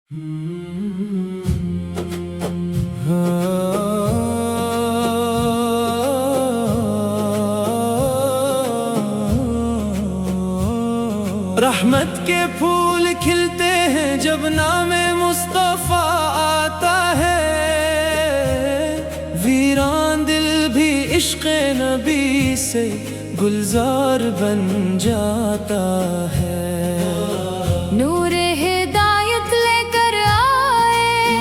رحمت کے پھول کھلتے ہیں جب نام مصطفیٰ آتا ہے، ویران دل بھی عشق نبی سے گلزار بن جاتا ہے۔ نور ہدایت لے کر آئے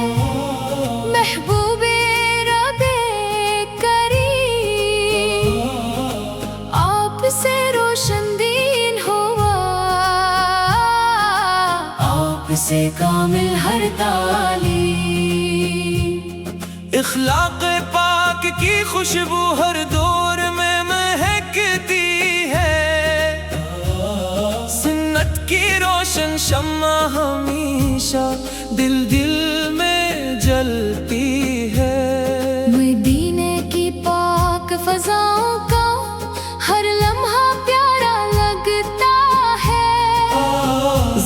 محبوب رب کریم، آپ سے روشن دین ہوا، آپ سے کامل ہر تعلیم۔ اخلاق پاک کی خوشبو ہر دور میں مہکتی ہے، سنت کی روشن شمع ہمیشہ دل دل میں جلتی ہے۔ مدینے کی پاک فضاؤں کا ہر لمحہ پیارا لگتا ہے،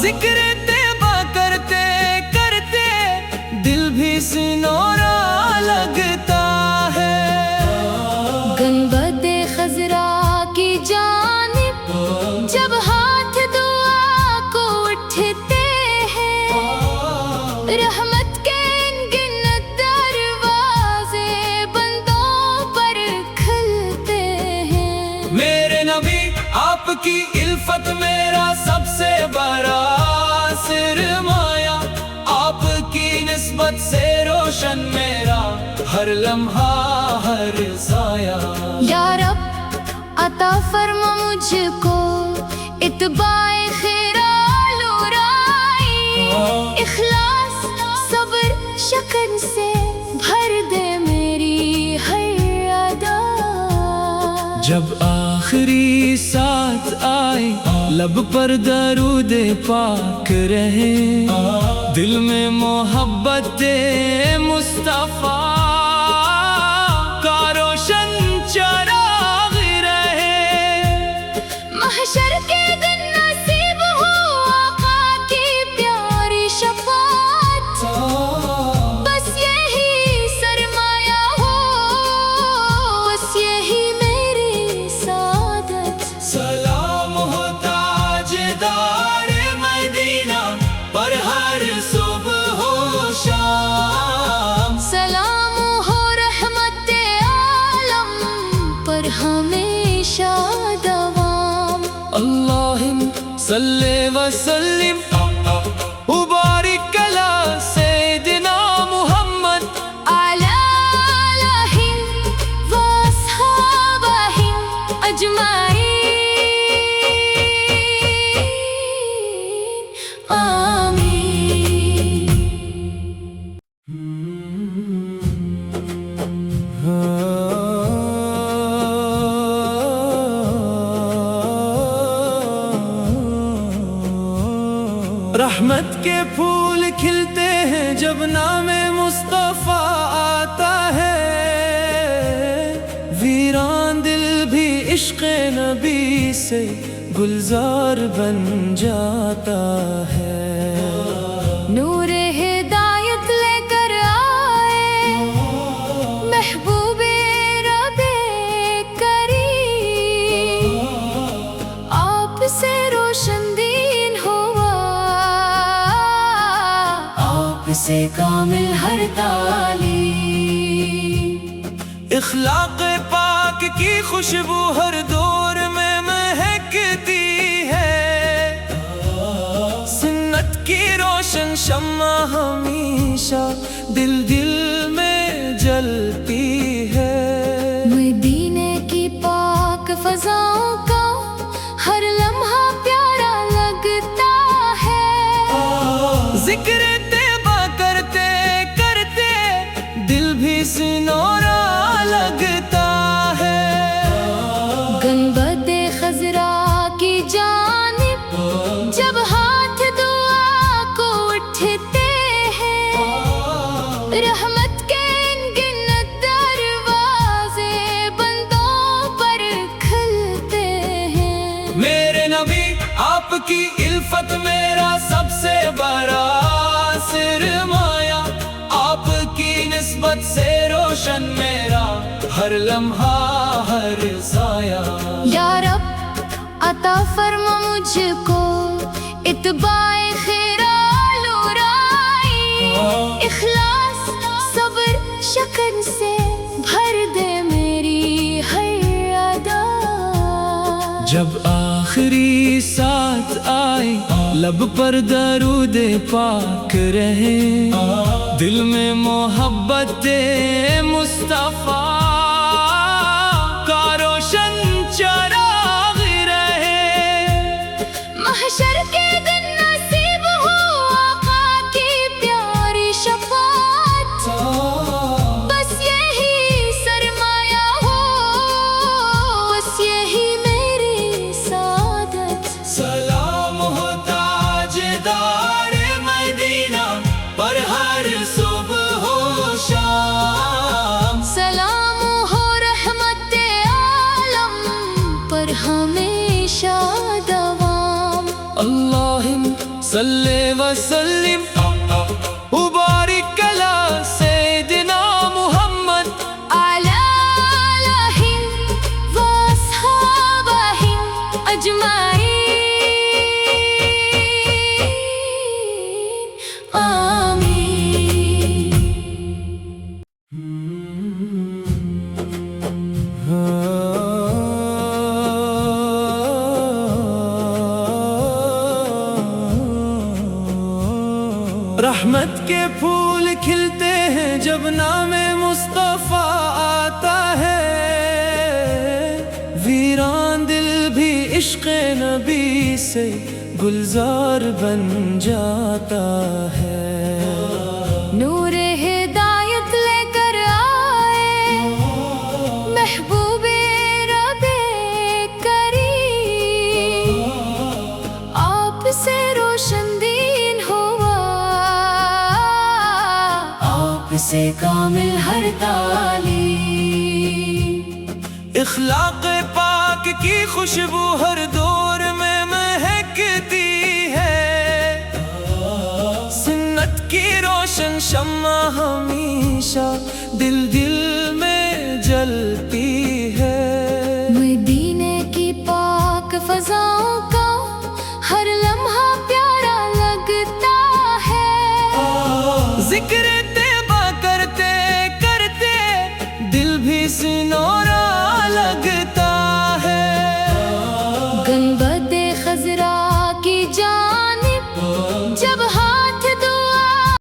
ذکر طیبہ کرتے کرتے دل بھی سنورا لگتا ہے۔ گنبد خضرا کی جانب جب ہاتھ دعا کو اٹھتے ہیں، رحمت کے انگنت دروازے بندوں پر کھلتے ہیں۔ میرے نبی آپ کی الفت میرا سب سے بڑا سرمایہ، آپ کی نسبت سے روشن میرا ہر لمحہ ہر سایہ۔ یا رب عطا فرما مجھ کو اتباع خیرال رائی، اخلاص صبر شکر سے بھر دے میری ہر ادا۔ جب آخری ساتھ آئے لب پر درود پاک رہے، دل میں محبت مصطفیٰ کا روشن چراغ رہے۔ محشر کے دن نصیب ہو آقا کی پیاری شفاعت، بس یہی سرمایہ ہو، بس یہی میری سعادت۔ سلام ہو تاجدار مدینہ پر ہر صبح و شام، سلام ہو رحمت عالم پر ہمیشہ دوام۔ اللہم صلی وسلم وبارک علی سیدنا محمد علی آلہ و اصحابہ اجمعین، آمین۔ رحمت کے پھول کھلتے ہیں جب نام مصطفیٰ آتا ہے، ویران دل بھی عشق نبی سے گلزار بن جاتا ہے۔ نور ہدایت لے کر آئے محبوب رب کریم، آپ سے روشن دین ہوا، آپ سے کامل ہر تعلیم۔ اخلاق پاک کی خوشبو ہر دور میں مہکتی ہے، سنت کی روشن شمع ہمیشہ دل دل میں جلتی ہے۔ مدینے کی پاک فضاؤں کا ہر لمحہ پیارا لگتا ہے، ذکر طیبہ کرتے کرتے دل بھی سنورا لگتا ہے۔ گنبد خضرا کی جانب جب ہاتھ دعا کو اٹھتے ہیں، رحمت کے انگنت دروازے بندوں پر کھلتے ہیں۔ میرے نبی آپ کی الفت میرا سب سے بڑا سرمایہ، آپ کی نسبت سے روشن میرا ہر لمحہ ہر سایہ۔ یا رب عطا فرما مجھ کو اتباع خیرال رائی، اخلاص صبر شکر سے بھر دے میری ہر ادا۔ جب آخری ساتھ آئے لب پر درود پاک رہے، دل میں محبت مصطفیٰ کا روشن چراغ رہے۔ محشر کے دن نصیب ہو آقا کی پیاری شفاعت، بس یہی سرمایہ ہو، بس یہی میری سعادت۔ سلام ہو تاجدار مدینہ پر ہر صبح و شام، سلام ہو رحمت عالم پر ہمیشہ دوام۔ اللہم صلی وسلم وبارک علی سیدنا محمد علی آلہ و اصحابہ اجمعین، آمین۔ رحمت کے پھول کھلتے ہیں جب نام مصطفیٰ آتا ہے، ویران دل بھی عشق نبی سے گلزار بن جاتا ہے۔ نور ہدایت لے کر آئے محبوب رب کریم، آپ سے روشن دین ہوا، آپ سے کامل ہر تعلیم۔ اخلاق پاک کی خوشبو ہر دور میں مہکتی ہے، سنت کی روشن شمع ہمیشہ دل دل میں جلتی ہے۔ مدینے کی پاک فضاؤں کا ہر لمحہ پیارا لگتا ہے، ذکر